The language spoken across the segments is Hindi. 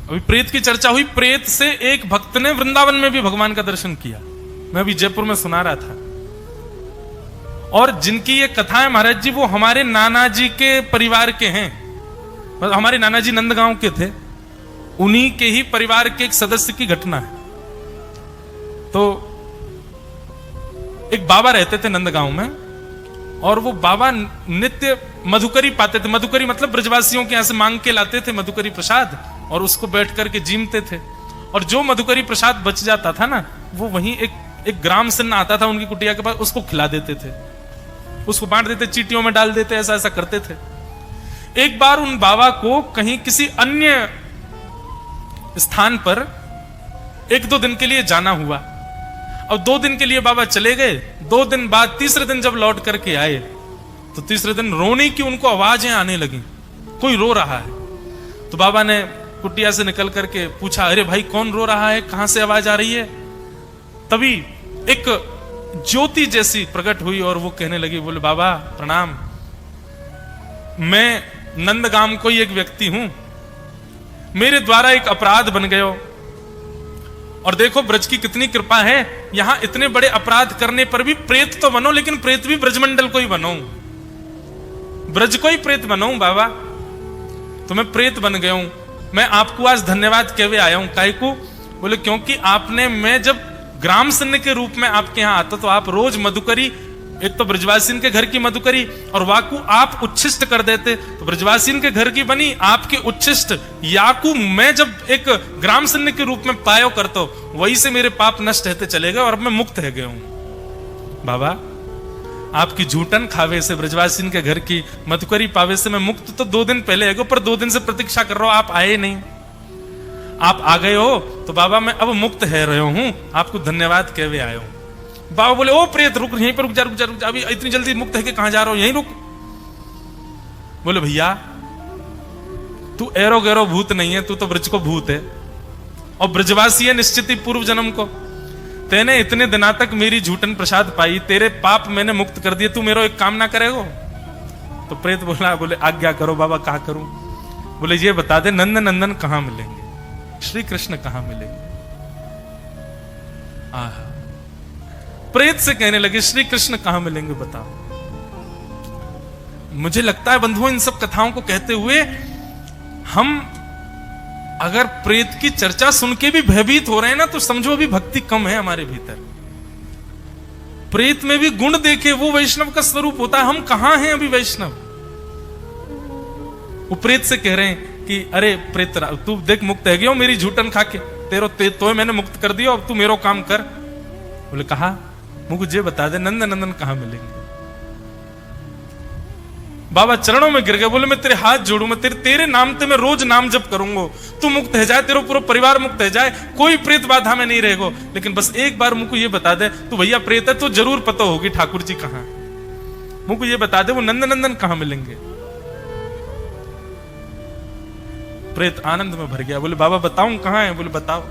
अभी प्रेत की चर्चा हुई, प्रेत से एक भक्त ने वृंदावन में भी भगवान का दर्शन किया। मैं अभी जयपुर में सुना रहा था। और जिनकी ये कथा है महाराज जी, वो हमारे नाना जी के परिवार के हैं। हमारे नाना जी नंदगांव के थे, उन्हीं के ही परिवार के एक सदस्य की घटना है। तो एक बाबा रहते थे नंदगांव में, और वो बाबा नित्य मधुकरी पाते थे। मधुकरी मतलब ब्रजवासियों के यहां से मांग के लाते थे मधुकरी प्रसाद, और उसको बैठ करके जीमते थे। और जो मधुकरी प्रसाद बच जाता था ना, वो वहीं एक ग्राम सन्न आता था उनकी कुटिया के पास, उसको खिला देते थे, उसको बांट देते, चीटियों में डाल देते, ऐसा ऐसा करते थे। एक बार उन बाबा को कहीं किसी अन्य स्थान पर 1-2 दिन के लिए जाना हुआ। अब 2 दिन के लिए बाबा चले गए। 2 दिन बाद तीसरे दिन जब लौट करके आए, तो तीसरे दिन रोने की उनको आवाजें आने लगी, कोई रो रहा है। तो बाबा ने कुटिया से निकल करके पूछा, अरे भाई कौन रो रहा है, कहां से आवाज आ रही है? तभी एक ज्योति जैसी प्रकट हुई और वो कहने लगी, बोले बाबा प्रणाम, मैं नंदगाम कोई एक व्यक्ति हूं, मेरे द्वारा एक अपराध बन गयो, और देखो ब्रज की कितनी कृपा है, यहां इतने बड़े अपराध करने पर भी प्रेत तो बनो, लेकिन प्रेत भी ब्रजमंडल को ही बनो, ब्रज को ही प्रेत बनो बाबा। तो मैं प्रेत बन गया हूं, मैं आपको आज धन्यवाद कहवे आया हूं। काहे को? बोले क्योंकि आपने, मैं जब ग्राम सन्न के रूप में आपके यहां आता, तो आप रोज मधुकरी, एक तो ब्रजवासीन के घर की मधुकरी और वाकु आप उच्छिष्ट कर देते, तो ब्रजवासीन के घर की बनी आपके उच्छिष्ट याकू मैं जब एक ग्राम सन्न के रूप में पायो करता, वही से मेरे पाप नष्ट रहते चले गए और अब मैं मुक्त है गया हूं। बाबा आपकी झूठन खावे से, ब्रजवासीन के घर की मधुकरी पावे से मैं मुक्त तो 2 दिन पहले है गो, पर 2 दिन से प्रतीक्षा कर रहा हूं, आप आए नहीं। आप आ गए हो तो बाबा मैं अब मुक्त है रहे हूं, आपको धन्यवाद कहवे आया हूं। बाबा बोले, ओ प्रेत रुक, यहीं पर रुक जा, रुक जा, रुक जा, अभी इतनी जल्दी मुक्त है कि कहां जा रहा हो, यहीं रुक। बोले भैया तू एरो गैरो भूत नहीं है, तू तो ब्रज को भूत है, और ब्रजवासी है निश्चित ही पूर्व जन्म को। तेने इतने दिना तक मेरी झूठन प्रसाद पाई, तेरे पाप मैंने मुक्त कर दिए, तू मेरा एक काम ना करेगो? तो प्रेत बोला, बोले आज्ञा करो बाबा, क्या करूं? बोले ये बता दे, नंद नंदन कहां मिलेंगे, श्री कृष्ण कहां मिलेंगे? आहा, प्रेत से कहने लगे, श्री कृष्ण कहां मिलेंगे बताओ। मुझे लगता है बंधुओं, इन सब कथाओं को कहते हुए हम अगर प्रेत की चर्चा सुन के भी भयभीत हो रहे हैं ना, तो समझो अभी भक्ति कम है हमारे भीतर। प्रेत में भी गुण देखे, वो वैष्णव का स्वरूप होता है, हम कहां हैं अभी वैष्णव। वो प्रेत से कह रहे हैं कि अरे प्रेत तू देख मुक्त है गया मेरी झूठन खा के, तो मैंने मुक्त कर दिया, अब तू मेरो काम कर। बोले कहा, मुझे बता दे नंद नंदन कहां मिलेंगे? बाबा चरणों में गिर गए, बोले मैं तेरे हाथ जोड़ू, मैं तेरे नाम ते मैं रोज नाम जप करूंगा, तू मुक्त है जाए, तेरा पूरा परिवार मुक्त है जाए, कोई प्रेत बाधा में नहीं रहेगो, लेकिन बस एक बार मुझको ये बता दे, तू भैया प्रेत है तो जरूर पता होगी ठाकुर जी कहां, मुझको ये बता दे वो नंद नंदन कहां मिलेंगे। प्रेत आनंद में भर गया, बोले बाबा बताऊं कहां है? बोले बताओ।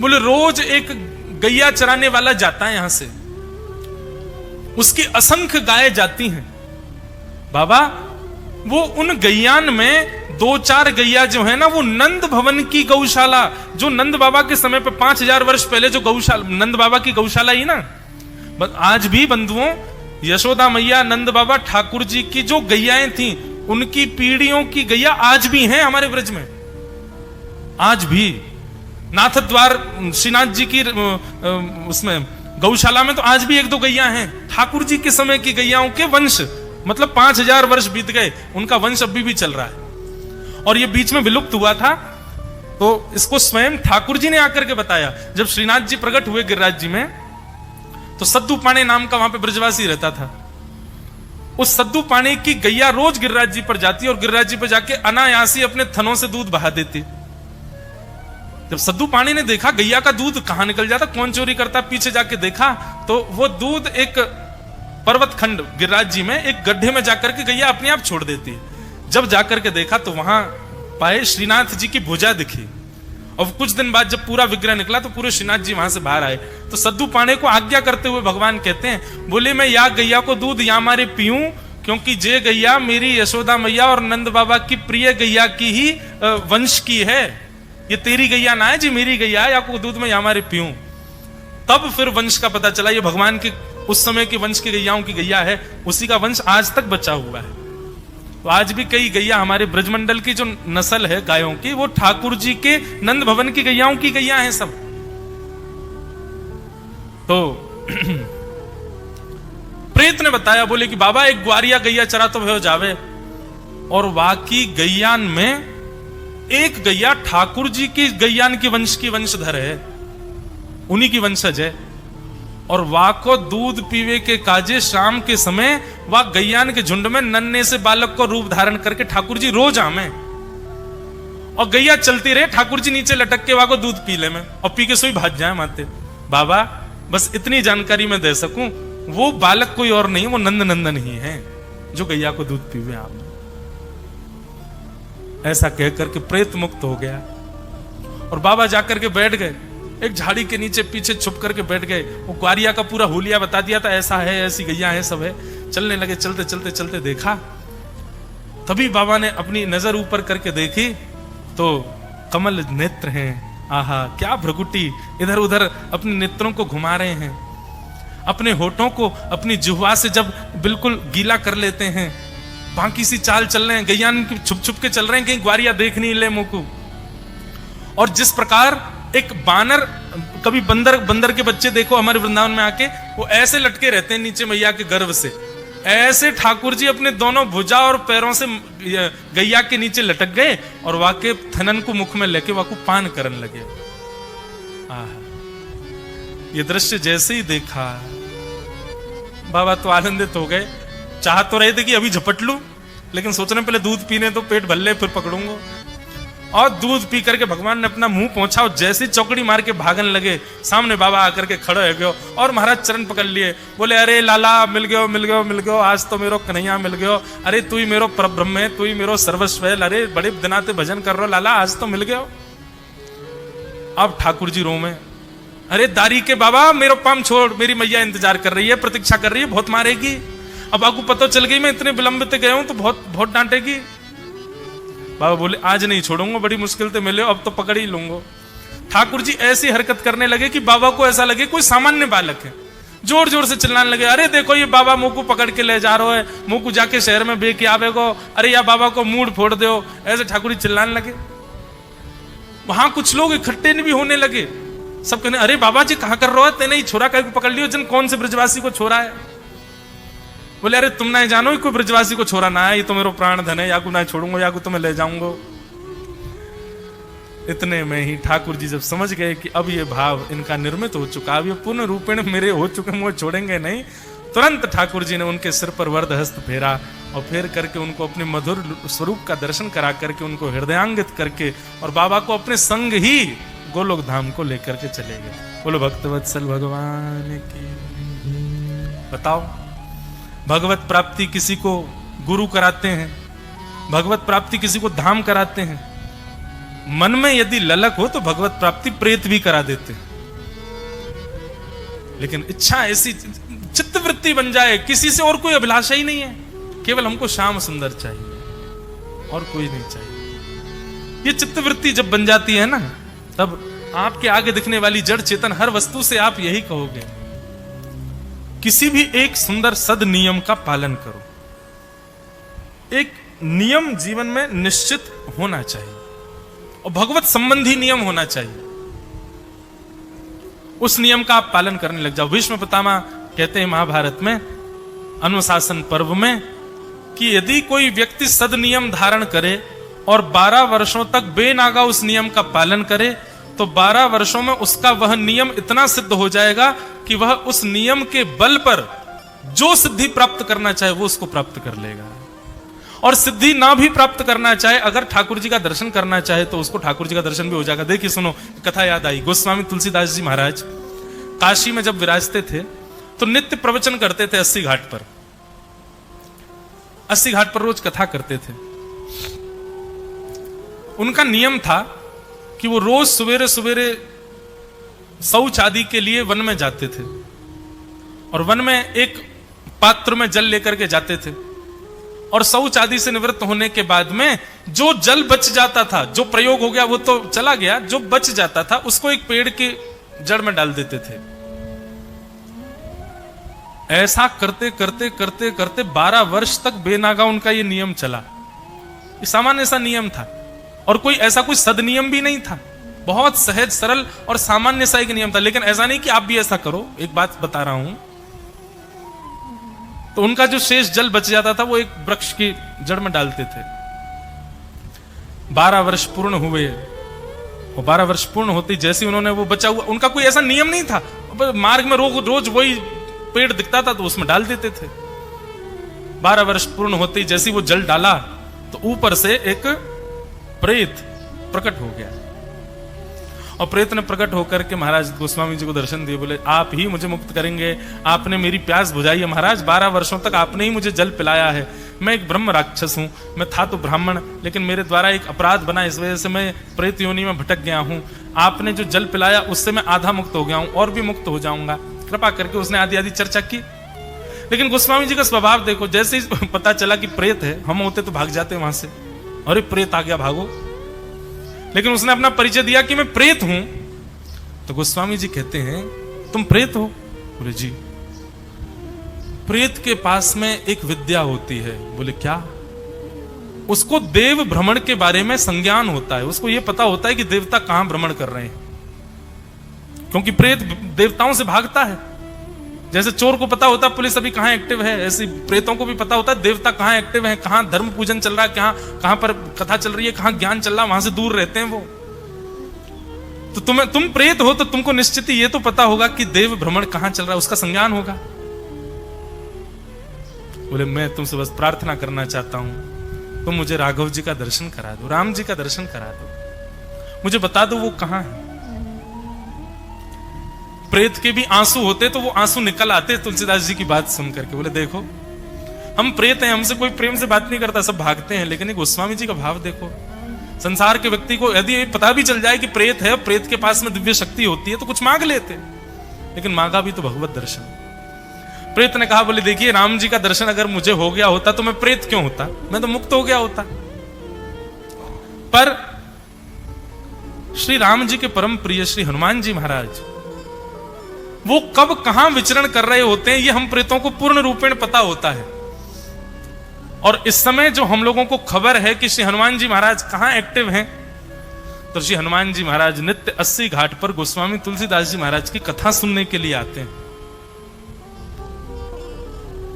बोले रोज एक गैया चराने वाला जाता है यहां से, उसकी असंख्य गायें जाती हैं बाबा, वो उन गैयान में 2-4 गैया जो है ना, वो नंद भवन की गौशाला, जो नंद बाबा के समय पे 5000 वर्ष पहले जो गौशाला, नंद बाबा की गौशाला ही ना, आज भी बंधुओं यशोदा मैया, नंद बाबा, ठाकुर जी की जो गैयाएं थी, उनकी पीढ़ियों की गैया आज भी हैं हमारे ब्रज में। आज भी नाथ द्वार श्रीनाथ जी की उसमें गौशाला में तो आज भी 1-2 गैया हैं, ठाकुर जी के समय की गैयाओं के वंश, मतलब 5000 वर्ष बीत गए, उनका वंश अभी भी चल रहा है। और ये बीच में विलुप्त हुआ था, तो इसको स्वयं ठाकुर जी ने आकर के बताया। जब श्रीनाथ जी प्रकट हुए गिरिराज जी में, तो सद्दू पाणे नाम का वहां पे ब्रजवासी रहता था। उस सद्दू पाणे की गैया रोज गिरिराज जी पर जाती और गिरिराज जी पर जाके अनायासी अपने थनों से दूध बहा देती। जब सद्दू पाणी ने देखा गैया का दूध कहां निकल जाता, कौन चोरी करता, पीछे जाके देखा तो वो दूध एक पर्वत खंड गिरिराज जी में एक गड्ढे में जाकर के गैया अपने आप छोड़ देती है। जब जाकर के देखा तो वहां पाए श्रीनाथ जी की भुजा दिखी, और कुछ दिन बाद जब पूरा विग्रह निकला तो पूरे श्रीनाथ जी वहां से बाहर आए। तो सद्दू पाणे को आज्ञा करते हुए भगवान कहते हैं, बोले मैं या गैया को दूध या मारे पीऊं, क्योंकि जे गैया मेरी यशोदा मैया और नंद बाबा की प्रिय गैया की ही वंश की है, ये तेरी गैया ना है जी, मेरी गैया है, आपको दूध में हमारे पीऊं। तब फिर वंश का पता चला, ये भगवान के उस समय के वंश की गैयाओं की गैया है, उसी का वंश आज तक बचा हुआ है। तो आज भी कई गैया हमारे ब्रजमंडल की जो नस्ल है गायों की, वो ठाकुर जी के नंद भवन की गैयाओं की गैया हैं सब। तो प्रेत ने बताया, बोले कि बाबा एक ग्वारिया गैया चरा तो भयो जावे, और वाकी गैयान में एक गैया ठाकुर जी की गैयान के वंश की वंशधर है, उन्हीं की वंशज है। और वा को दूध पीवे के काजे शाम के समय वह गैयान के झुंड में नन्हे से बालक को रूप धारण करके ठाकुर जी रोज आमे, और गैया चलती रहे, ठाकुर जी नीचे लटक के वहां को दूध पी ले में, और पी के सोई भाग जाए माते। बाबा बस इतनी जानकारी मैं दे सकूं, वो बालक कोई और नहीं, वो नंद नंदन ही है जो गैया को दूध पीवे आप। ऐसा कहकर के प्रेत मुक्त हो गया, और बाबा जाकर के बैठ गए एक झाड़ी के नीचे, पीछे छुप करके बैठ गए। वो ग्वारिया का पूरा हुलिया बता दिया था, ऐसा है, ऐसी गैया है, सब है। चलने लगे, चलते चलते चलते देखा, तभी बाबा ने अपनी नजर ऊपर करके देखी तो कमल नेत्र हैं। आहा क्या भ्रगुटी, इधर उधर अपने नेत्रों को घुमा रहे हैं, अपने होठों को अपनी जुह्वा से जब बिल्कुल गीला कर लेते हैं, बाकी सी चाल चल रहे हैं, गैयान छुप छुप के चल रहे हैं, कहीं ग्वारिया देख नहीं ले मुंह को। और जिस प्रकार एक बानर, कभी बंदर के बच्चे देखो हमारे वृंदावन में आके, वो ऐसे लटके रहते हैं नीचे मैया के गर्भ से, ऐसे ठाकुर जी अपने दोनों भुजा और पैरों से गैया के नीचे लटक गए, और वाके थनन को मुख में लेके वाको पान करने लगे। ये दृश्य जैसे ही देखा, बाबा तो आनंदित हो गए। चाह तो रहे थे कि अभी झपट लूं, लेकिन सोचने पहले दूध पीने तो पेट भर ले, फिर पकड़ूंगा। और दूध पी करके भगवान ने अपना मुंह पहुंचा, और जैसे चौकड़ी मार के भागन लगे, सामने बाबा आकर के खड़े हो गए, और महाराज चरण पकड़ लिए, बोले अरे लाला मिल गयो मिल गयो मिल गयो, आज तो मेरो कन्हैया मिल गयो, अरे तू ही मेरो परब्रह्म है, तू ही मेरो सर्वस्व है, अरे बड़े दिनाते भजन कर रहे हो लाला, आज तो मिल गयो। अब ठाकुर जी रो में, अरे दारी के बाबा मेरो पाम छोड़, मेरी मैया इंतजार कर रही है, प्रतीक्षा कर रही है, बहुत मारेगी। अब आपको पता चल गई मैं इतने विलंबित गया हूं तो बहुत डांटेगी। बाबा बोले आज नहीं छोड़ूंगा, बड़ी मुश्किल से मिले, अब तो पकड़ ही लूंगा। ठाकुर जी ऐसी हरकत करने लगे कि बाबा को ऐसा लगे कोई सामान्य बालक है, जोर जोर से चिल्लाने लगे, अरे देखो ये बाबा मुंह को पकड़ के ले जा रहे है, मुंह को जाके शहर में बेके आवेगो, अरे या बाबा को मूड फोड़ दो, ऐसे ठाकुर जी चिल्लाने लगे। वहां कुछ लोग इकट्ठे भी होने लगे, सब कहने अरे बाबा जी कहां कर रहे हो, तेने ही छोरा का पकड़ लियो, जन कौन से ब्रजवासी को छोरा है। बोले अरे तुम ना जानो कोई ब्रजवासी को छोरा ना है, ये तो मेरा प्राण धन है, या को ना छोड़ूंगा, या को तो मैं ले जाऊंगा। इतने में ही ठाकुर जी जब समझ गए कि अब ये भाव इनका निर्मित हो चुका, अब ये पूर्ण रूपेण मेरे हो चुके, मुझे छोड़ेंगे नहीं, तुरंत ठाकुर जी ने उनके सिर पर वरद हस्त फेरा, और फेर करके उनको अपने मधुर स्वरूप का दर्शन करा करके उनको हृदयांगित करके, और बाबा को अपने संग ही गोलोक धाम को लेकर के चले गए। बोलो भक्तवत्सल भगवान की। बताओ, भगवत प्राप्ति किसी को गुरु कराते हैं, भगवत प्राप्ति किसी को धाम कराते हैं, मन में यदि ललक हो तो भगवत प्राप्ति प्रेत भी करा देते हैं। लेकिन इच्छा ऐसी चित्तवृत्ति बन जाए, किसी से और कोई अभिलाषा ही नहीं है, केवल हमको श्याम सुंदर चाहिए और कोई नहीं चाहिए। ये चित्तवृत्ति जब बन जाती है ना, तब आपके आगे दिखने वाली जड़ चेतन हर वस्तु से आप यही कहोगे, किसी भी एक सुंदर सद नियम का पालन करो। एक नियम जीवन में निश्चित होना चाहिए, और भगवत संबंधी नियम होना चाहिए, उस नियम का आप पालन करने लग जाओ। भीष्म पितामह कहते हैं महाभारत में अनुशासन पर्व में कि यदि कोई व्यक्ति सद नियम धारण करे और 12 वर्षों तक बेनागा उस नियम का पालन करे, तो 12 वर्षों में उसका वह नियम इतना सिद्ध हो जाएगा कि वह उस नियम के बल पर जो सिद्धि प्राप्त करना चाहे वो उसको प्राप्त कर लेगा। और सिद्धि ना भी प्राप्त करना चाहे, अगर ठाकुर जी का दर्शन करना चाहे तो उसको ठाकुर जी का दर्शन भी हो जाएगा। देखिए सुनो, कथा याद आई, गोस्वामी तुलसीदास जी महाराज काशी में जब विराजते थे तो नित्य प्रवचन करते थे 80 घाट पर। 80 घाट पर रोज कथा करते थे। उनका नियम था कि वो रोज सवेरे सवेरे शौच आदि के लिए वन में जाते थे, और वन में एक पात्र में जल लेकर के जाते थे, और शौच आदि से निवृत्त होने के बाद में जो जल बच जाता था, जो प्रयोग हो गया वो तो चला गया, जो बच जाता था उसको एक पेड़ की जड़ में डाल देते थे। ऐसा करते करते करते करते 12 वर्ष तक बेनागा उनका ये नियम चला। ये सामान्य सा नियम था और कोई ऐसा कोई सदनियम भी नहीं था, बहुत सहज सरल और सामान्य सा एक नियम था। लेकिन ऐसा नहीं कि आप भी ऐसा करो। एक बात बता रहा हूं, तो उनका जो शेष जल बच जाता था वो एक वृक्ष की जड़ में डालते थे। 12 वर्ष पूर्ण हुए और 12 वर्ष पूर्ण होते जैसे उन्होंने वो बचा हुआ, उनका कोई ऐसा नियम नहीं था, मार्ग में रोज वही पेड़ दिखता था तो उसमें डाल देते थे। 12 वर्ष पूर्ण होते जैसे वो जल डाला तो ऊपर से एक प्रेत प्रकट हो गया और प्रेत ने प्रकट होकर के महाराज गोस्वामी जी को दर्शन दिए। बोले आप ही मुझे मुक्त करेंगे, आपने मेरी प्यास बुझाई है महाराज, 12 वर्षों तक आपने ही मुझे जल पिलाया है। मैं एक ब्रह्म राक्षस हूं, मैं था तो ब्राह्मण, लेकिन मेरे द्वारा एक अपराध बना, इस वजह से मैं प्रेत योनि में भटक गया हूं। आपने जो जल पिलाया उससे मैं आधा मुक्त हो गया हूं और भी मुक्त हो जाऊंगा, कृपा करके। उसने आदि आदि चर्चा की। लेकिन गोस्वामी जी का स्वभाव देखो, जैसे ही पता चला कि प्रेत है, हम होते तो भाग जाते वहां से, अरे प्रेत आ गया भागो। लेकिन उसने अपना परिचय दिया कि मैं प्रेत हूं। तो गोस्वामी जी कहते हैं तुम प्रेत हो? बोले जी। प्रेत के पास में एक विद्या होती है। बोले क्या? उसको देव भ्रमण के बारे में संज्ञान होता है, उसको यह पता होता है कि देवता कहां भ्रमण कर रहे हैं, क्योंकि प्रेत देवताओं से भागता है। जैसे चोर को पता होता है पुलिस अभी कहां एक्टिव है, ऐसे प्रेतों को भी पता होता है देवता कहां एक्टिव है, कहां धर्म पूजन चल रहा है, कहां पर कथा चल रही है, कहां ज्ञान चल रहा है, वहां से दूर रहते हैं वो। तो तुम प्रेत हो तो तुमको निश्चित ही ये तो पता होगा कि देव भ्रमण कहां चल रहा है, उसका संज्ञान होगा। बोले मैं तुमसे बस प्रार्थना करना चाहता हूं, तुम मुझे राघव जी का दर्शन करा दो, राम जी का दर्शन करा दो, मुझे बता दो वो कहां है। प्रेत के भी आंसू होते तो वो आंसू निकल आते तुलसीदास जी की बात सुन करके। बोले देखो हम प्रेत हैं, हमसे कोई प्रेम से बात नहीं करता, सब भागते हैं। लेकिन गोस्वामी जी का भाव देखो, संसार के व्यक्ति को यदि पता भी चल जाए कि प्रेत है, प्रेत के पास में दिव्य शक्ति होती है तो कुछ मांग लेते, लेकिन मांगा भी तो भगवत दर्शन। प्रेत ने कहा, बोले देखिए राम जी का दर्शन अगर मुझे हो गया होता तो मैं प्रेत क्यों होता, मैं तो मुक्त हो गया होता। पर श्री राम जी के परम प्रिय श्री हनुमान जी महाराज वो कब कहां विचरण कर रहे होते हैं, ये हम प्रेतों को पूर्ण रूपेण पता होता है। और इस समय जो हम लोगों को खबर है कि श्री हनुमान जी महाराज कहां एक्टिव हैं, तो श्री हनुमान जी महाराज नित्य 80 घाट पर गोस्वामी तुलसीदास जी महाराज की कथा सुनने के लिए आते हैं।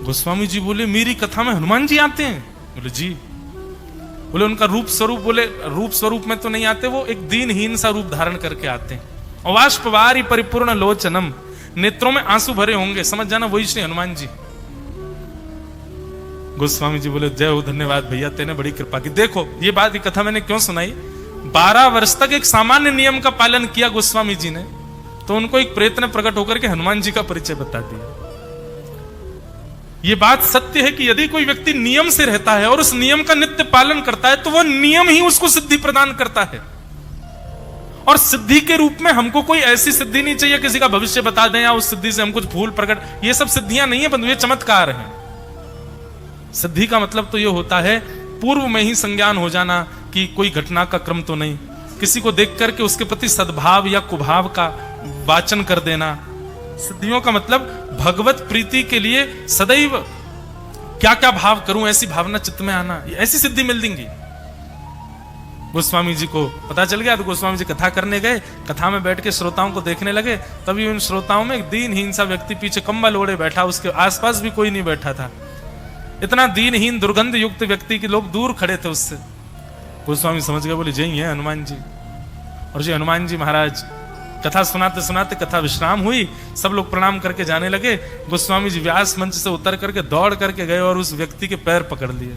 गोस्वामी जी बोले मेरी कथा में हनुमान जी आते हैं? बोले जी। बोले उनका रूप स्वरूप? बोले रूप स्वरूप में तो नहीं आते, वो एक दीनहीन सा रूप धारण करके आते हैं। अवाष्पवारी परिपूर्ण लोचनम, नेत्रों में आंसू भरे होंगे, समझ जाना वही श्री हनुमान जी। गोस्वामी जी बोले जय हो, धन्यवाद भैया, तेने बड़ी कृपा की। देखो ये बात, ये कथा मैंने क्यों सुनाई, 12 वर्ष तक एक सामान्य नियम का पालन किया गोस्वामी जी ने, तो उनको एक प्रेत ने प्रकट होकर के हनुमान जी का परिचय बता दिया। ये बात सत्य है कि यदि कोई व्यक्ति नियम से रहता है और उस नियम का नित्य पालन करता है तो वह नियम ही उसको सिद्धि प्रदान करता है। और सिद्धि के रूप में हमको कोई ऐसी सिद्धि नहीं चाहिए किसी का भविष्य बता दें या उस सिद्धि से हम कुछ भूल प्रकट, ये सब सिद्धियां नहीं है बंधु, ये चमत्कार हैं। सिद्धि का मतलब तो ये होता है पूर्व में ही संज्ञान हो जाना कि कोई घटना का क्रम तो नहीं, किसी को देख करके उसके प्रति सद्भाव या कुभाव का वाचन कर देना। सिद्धियों का मतलब भगवत प्रीति के लिए सदैव क्या क्या भाव करूं, ऐसी भावना चित्त में आना, ऐसी सिद्धि मिल देंगी। गोस्वामी जी को पता चल गया तो गोस्वामी जी कथा करने गए, कथा में बैठ के श्रोताओं को देखने लगे, तभी उन श्रोताओं में एक दीनहीन सा व्यक्ति पीछे कंबल ओढ़े बैठा, उसके आसपास भी कोई नहीं बैठा था। इतना दीनहीन दुर्गंध युक्त व्यक्ति के लोग दूर खड़े थे उससे। गोस्वामी समझ गए, बोले जय है हनुमान जी। और जी हनुमान जी महाराज कथा सुनाते सुनाते कथा विश्राम हुई, सब लोग प्रणाम करके जाने लगे। गोस्वामी जी व्यास मंच से उतर करके दौड़ करके गए और उस व्यक्ति के पैर पकड़ लिए।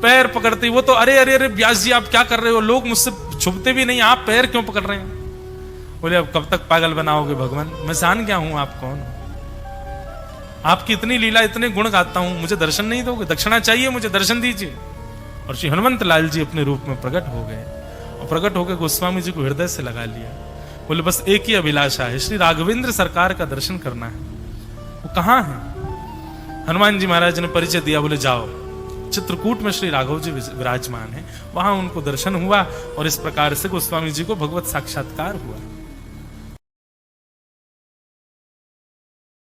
पैर पकड़ते ही वो तो अरे अरे अरे व्यास जी आप क्या कर रहे हो, लोग मुझसे छुपते भी नहीं, आप पैर क्यों पकड़ रहे हैं? बोले अब कब तक पागल बनाओगे भगवान, मैं जान गया हूं आप कौन हो, आपकी इतनी लीला इतने गुण गाता हूं, मुझे दर्शन नहीं दोगे, दक्षिणा चाहिए, मुझे दर्शन दीजिए। और श्री हनुमंत लाल जी अपने रूप में प्रकट हो गए और प्रकट होकर गोस्वामी जी को हृदय से लगा लिया। बोले बस एक ही अभिलाषा है, श्री राघवेंद्र सरकार का दर्शन करना है। वो कहां है? हनुमान जी महाराज ने परिचय दिया, बोले जाओ चित्रकूट में श्री राघव जी विराजमान है, वहां उनको दर्शन हुआ और इस प्रकार से गोस्वामी जी को भगवत साक्षात्कार हुआ।